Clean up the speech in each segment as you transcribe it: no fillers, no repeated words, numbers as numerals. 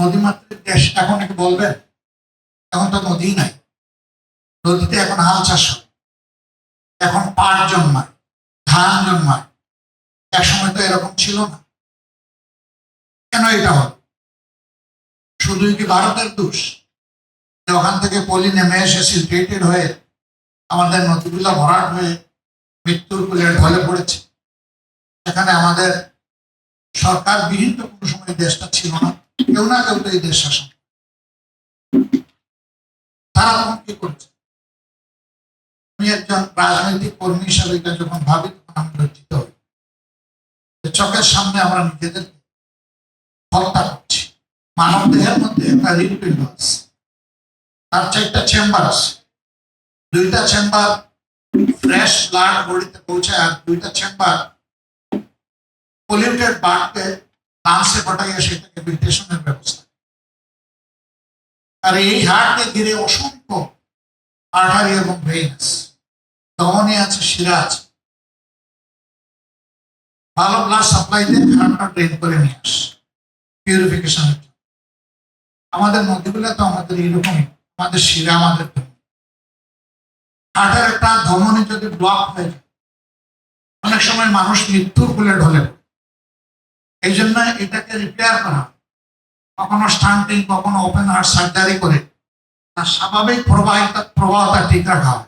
নদীমাতৃক দেশ এখন কি বলবেন? এখন তো নদী নাই, নদীতে এখন হাল চাষ হয়, এখন পাট জন্মায়, ধান জন্মায়। একসময় তো এরকম ছিল না। কেন এটা হল? শুধুই কি ভারতের দোষ? ওখান থেকে পলি নেমে এসে সিলটেটেড হয়ে আমাদের নদীগুলো ভরাট হয়ে মৃত্যুর কুলে ঢলে পড়েছে। এখানে আমাদের সরকার বিহীন তো কোনো সময় দেশটা ছিল না, কেউ না কেউ তো এই দেশ শাসন। তারা তখন কি করছে? আমি একজন রাজনৈতিক কর্মী হিসাবে এটা যখন ভাবি তখন আমি লজ্জিত হই। চোখের সামনে আমরা নিজেদের হত্যা করছি। মানব দেহের মধ্যে একটা হৃদপিণ্ড আছে, তার 4টা চেম্বার আছে। 2টা চেম্বার ফ্রেশ ব্লাড বডিতে পৌঁছায়, আর 2টা চেম্বার পলিউটেড ব্লাডকে লাংসে পাঠাইয়া সেটাকে ফিল্ট্রেশনের ব্যবস্থা। আর এই হার্টকে ঘিরে অসংখ্য আর্টারি এবং ভেইন আছে, ধমনী আছে, শিরা আছে। ভালো ব্লাড সাপ্লাই দিয়ে হার্টটা ড্রেন করে নিয়ে আসে পিউরিফিকেশনের জন্য। আমাদের নদীগুলো তো আমাদের এইরকমই, আমাদের শিরা, আমাদের হার্টের একটা ধমনী যদি ব্লক হয়ে যায় অনেক সময় মানুষ মৃত্যুর কুলে ঢলে। এই জন্য এটাকে রিপেয়ার করা, কখনো স্টান্টিং, কখনো ওপেন হার্ট সার্জারি করে তার স্বাভাবিক প্রবাহটা ঠিক রাখা হয়।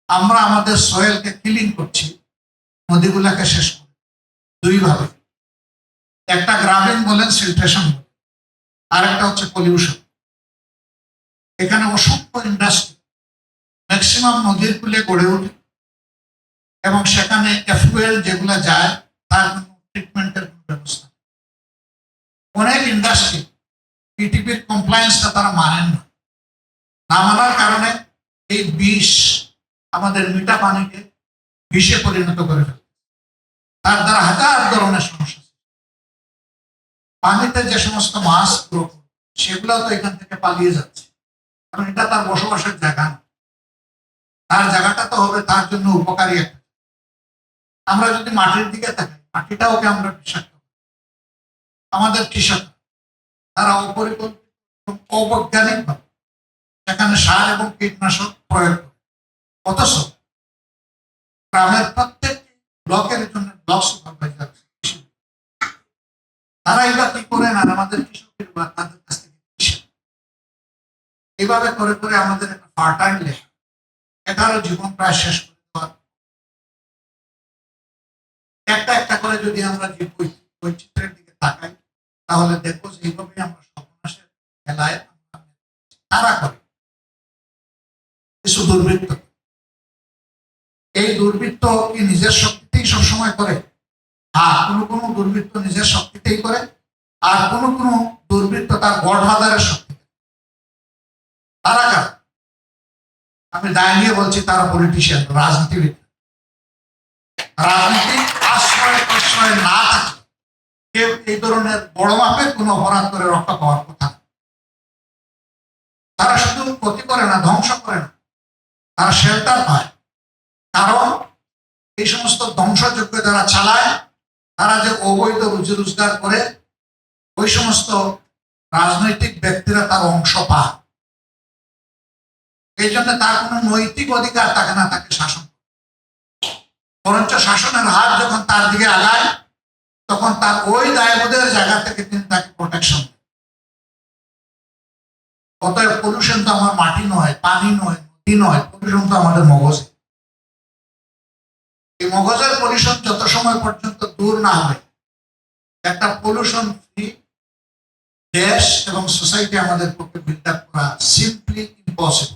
আমরা আমাদের সয়েলকে ক্লিন করছি, নদীগুলাকে শেষ করি 2 ভাবে। একটা গ্রাবিং বলেন, সিলট্রেশন বলেন, আর একটা হচ্ছে পলিউশন। এখানে অসংখ্য ইন্ডাস্ট্রি ম্যাক্সিমাম নদীর কূলে গড়ে ওঠে এবং সেখানে এফুয়েল যেগুলো যায় তার ট্রিটমেন্টের ব্যবস্থা। অনেক ইন্ডাস্ট্রি পিটিপির কমপ্লায়েন্সটা তারা মানেন না, না মানার কারণে এই বিষ আমাদের মিঠা পানিকে বিষে পরিণত করে ফেলে। তার দ্বারা হাজার ধরনের সমস্যা। পানিতে যে সমস্ত মাছ গ্রো সেগুলো তো এখান থেকে পালিয়ে যাচ্ছে, কারণ এটা তার বসবাসের জায়গা না। তার জায়গাটা তো হবে তার জন্য উপকারী একটা। আমরা যদি মাটির দিকে তাকাই, মাটিটাওকে আমরা বিষাক্ত। আমাদের কৃষক তারা অপরিকল্পিত অবৈজ্ঞানিক ভাবে সেখানে সার এবং কীটনাশক প্রয়োগ করে, অথচ গ্রামের প্রত্যেকটি ব্লকের জন্য ব্লক সুপারভাইজার তারা এবার কি করেন, আর আমাদের কৃষকের বা তাদের কাছ থেকে এইভাবে করে করে আমাদের একটা ফার্টাইল লেখা এটারও জীবন প্রায় শেষ করে দেওয়ার। একটা একটা করে যদি আমরা যে বৈচিত্র্যের দিকে তাকাই তাহলে দেখবো যে এইভাবে আমরা সর্বনাশের খেলায় তারা করে কিছু দুর্বৃত্ত। এই দুর্বৃত্ত কি নিজের শক্তিতেই সবসময় করে? আর কোনো দুর্বৃত্ত নিজের শক্তিতেই করে, আর কোনো দুর্বৃত্ত তার গডফাদারের শক্তি। তারা কার? আমি দায় নিয়ে বলছি, তারা পলিটিশিয়ান, রাজনীতিবিদ। রাজনীতিক আশ্রয় না থাকে কেউ এই ধরনের বড় মাপের কোন অপরাধ করে রক্ষা পাওয়ার কথা। তারা শুধু ক্ষতি করে না, ধ্বংস করে না, তারা শেল্টার পায়। কারণ এই সমস্ত ধ্বংসযজ্ঞ যারা চালায় তারা যে অবৈধ রুজি রোজগার করে ওই সমস্ত রাজনৈতিক ব্যক্তিরা তার অংশ পায়। এই জন্য তার কোনো নৈতিক অধিকার থাকে না তাকে শাসন, বরঞ্চ শাসনের হাত যখন তার দিকে আগায় তখন তার ওই দায়বোধের জায়গা থেকে তিনি তাকে প্রোটেকশন। অতএব পলিউশন তো আমার মাটি নয়, পানি নয়, নদী নয়, পলিউশন তো আমাদের মগজে। এই মগজের পলিউশন যত সময় পর্যন্ত দূর না হবে একটা পলিউশন ফ্রি দেশ এবং সোসাইটি আমাদের পক্ষে বিল্ড আপ করা সিম্পলি ইম্পসিবল।